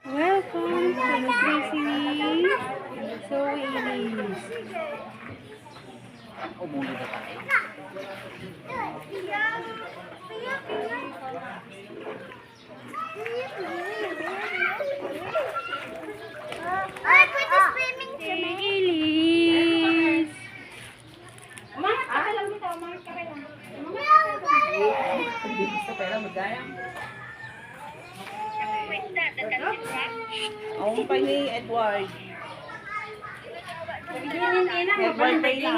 Welcome to the Crazy Zoe's. Umuli na tayo. Ay, pwede swimming kami. Elise. Alam mo ito, mga karela. Gusto pera magaya. Wait, that Ang pa ni Edward. Edward Bay lang.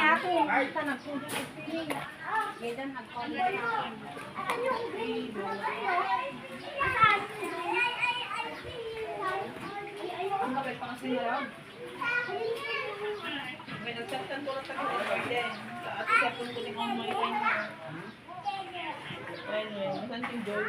Ang kapit pa kasi nila. May nagsaktan ko lang sa kapit. Sa ato sa punto ni Mama may kayo. Anyway, nasan yung Joy?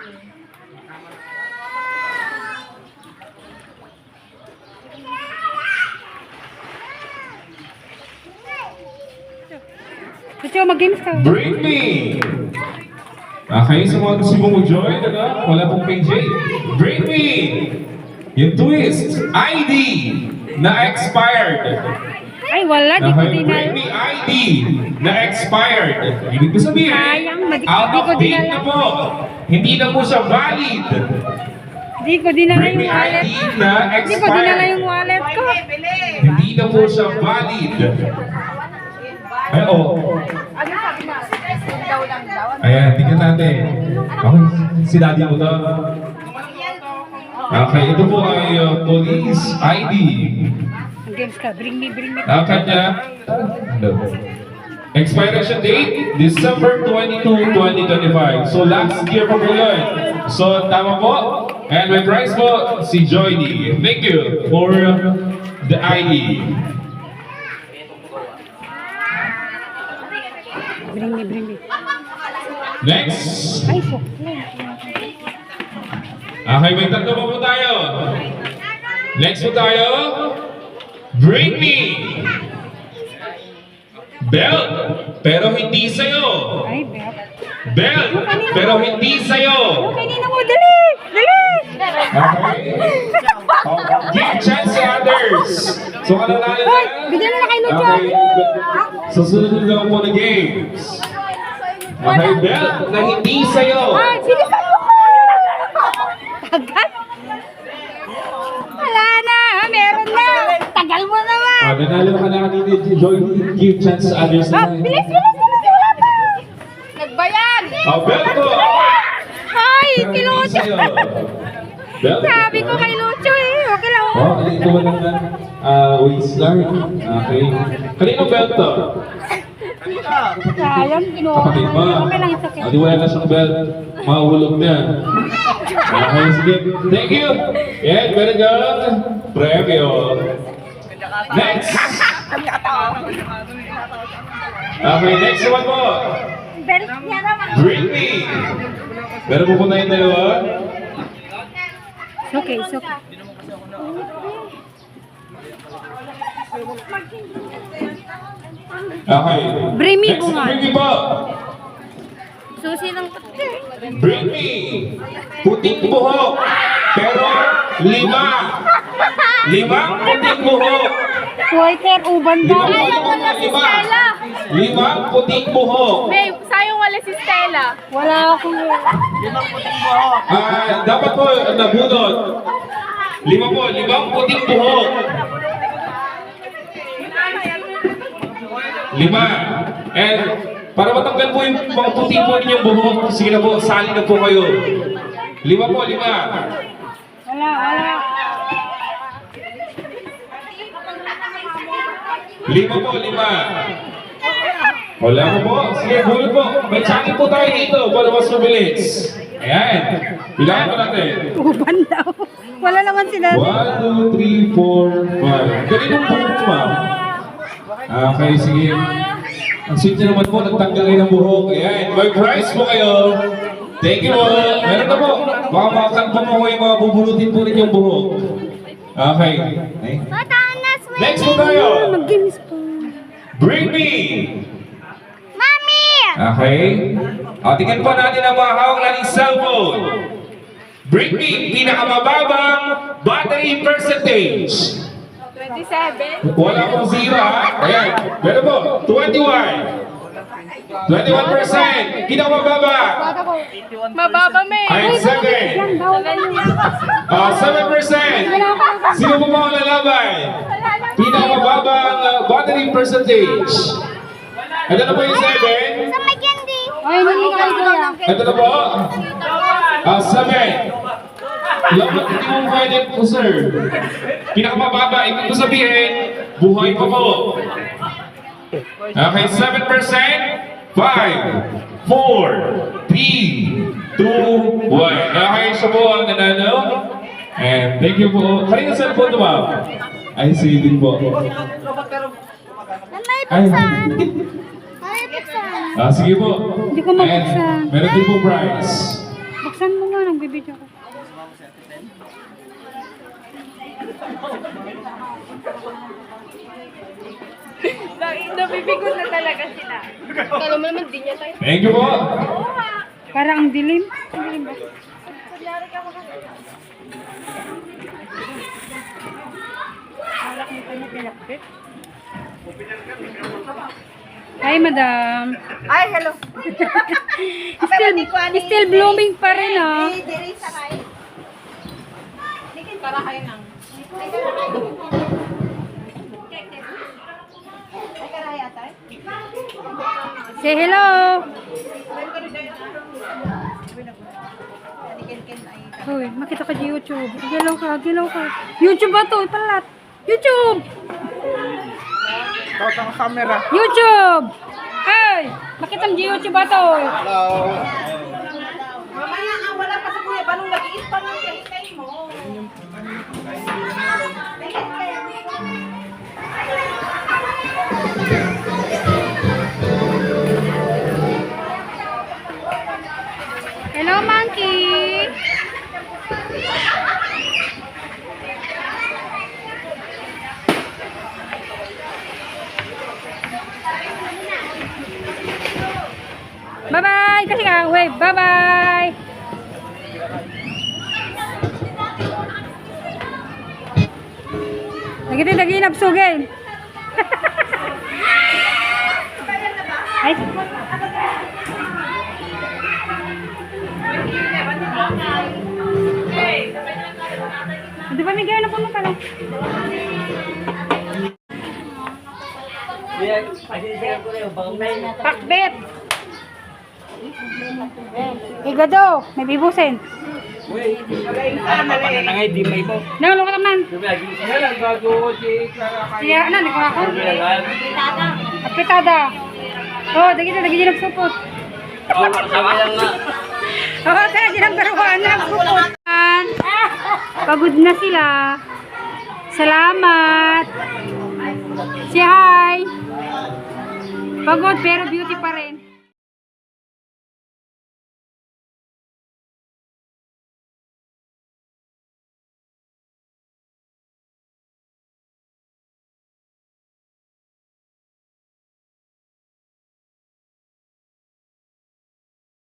Gusto mag-games ka? Bring me! Okay, sa mga gusto mong mag-join, wala pong PJ. Bring me! Yung twist, ID na expired. Ay, wala. Di ko Okay, din bring me ID na expired. Ibig ko sabihin, Sayang, out di of ko date dinala. na po. Hindi na po siya valid. Di ko dinala Bring yung me wallet. ID na Di ko dinala yung expired. wallet ko. Hindi na po siya valid. Ay, oh. Ano sabi na? Daw lang daw. Ayan, tingnan natin. Okay, si daddy mo to. Okay, ito po ay police ID. Games ka. Bring me. Ang kanya, expiration date, December 22, 2025. So last year po po yun. So tama po. And may prize po si Joyny. Thank you for the ID. Bring me. Next. Ay, po. Okay, may tatlo pa po tayo. Next po tayo. Bring me. Belt, pero hindi sa'yo. Ay, Beth. Belt, pero hindi sa'yo. Kanina mo, dali! Okay. Give chance to others. So, kanalala na. Bigyan na kay Lucho. Okay. Susunod na lang po na games. Okay, belt na hindi sa'yo. Ay, sinisan mo ko! Tagal? Wala na, meron na. Tagal mo naman. Nanalo ka na kanina, Joy. Give chance to others na. Bilis, wala pa. Nagbayan! Belt po. Ay, Pero kay hindi Lucho. sa'yo. Belt. Sabi ko kay Lucho eh. Okay lang. Ito ba lang na waist lang? Okay. Kaninong belt to? Sayang, kinuha. Kapatid mo. Okay lang, it's okay. Di wala na siyang belt. Mahulog na. Okay, sige. Thank you. Yeah, very good. Premyo. Next. Okay, next one po. Belt niya naman. Bring me. Meron po po tayong dalawa. It's okay, it's okay. Okay. Bring me Next, po nga. bring me po. Susi ng Bring me. Puting buhok. Pero lima. Limang puting buhok. Walter Uban daw. Limang puting buhok. May, sayang wala si Stella. Wala akong... Dapat po nabunot. Limang puting buhok. Lima. And para matanggal po yung mga puti po ninyong buhok, sige na po, sali na po kayo. Lima. Wala. Lima. Wala mo po. Sige, bunot po. May channel po tayo dito para mas mabilis. Ayan. Bilangan po natin. Uban daw. Wala naman sila. 1, 2, 3, 4, 5. Galing ang buhok, ma'am. Okay, sige. Ang sweet niyo naman po, nagtanggal kayo ng buhok. Ayan, may prize po kayo. Thank you po. Meron na po. Baka makakalpa mo ko yung mga bubulutin po ninyong buhok. Okay. Next po tayo. Mag-games po. Bring me. Mami! Okay. Tingnan po natin ang mga hawak nating cellphone. Bring me, pinakamababang battery percentage. 27. Wala pong zero ha. Ayan. Meron po. 21. 21%. Pinakamababa. Mababa may. Ay, second. 7%. Sino po ba ang lalaban? Pinakamababang battery percentage. Ito na po yung 7. Sa may candy. Ay, hindi ka kaya. Ito na po. 7. Hindi mo pwede po, sir. Pinakamababa, ibig ko sabihin, buhay pa po. Okay, 7%. 5, 4, 3, 2, 1. Okay, siya po ang nanalo. And thank you po. Kanina saan po ito, ma'am? Ay, sige din po. May Ay, buksan. May buksan. sige po. Hindi ko mabuksan. And meron din po prize. Buksan mo nga, nagbibidyo ko. Nabibigot na talaga sila. Kala mo naman din niya tayo. Thank you po. Parang ang dilim. Ang dilim ba? Hi, madam. Ay, hello. Still blooming pa rin, ah. Para kayo nang. Say hello. Hoy, makita ka sa YouTube. Gilaw ka, gilaw ka. YouTube ba to? Ipalat. YouTube! Tawag ang camera. YouTube! Hey! Makita mo sa YouTube ba to? Mamaya ang wala pa sa kuya. Balong nag-iit pa ng kay mo. Hello, monkey! Bye-bye! Kasi ka, wave. Bye-bye! Lagi napsugin. Ay. Di ba may gaya na puno pala? Pakbet! Igado, may bibusin. Nalo ka naman. Siya, ano, di ko ako? Pitada. Oh, dagi nagsupot. Oh, kaya ginambaruan na nagsupot. Pagod na sila. Salamat. Say hi. Pagod pero beauty pa rin.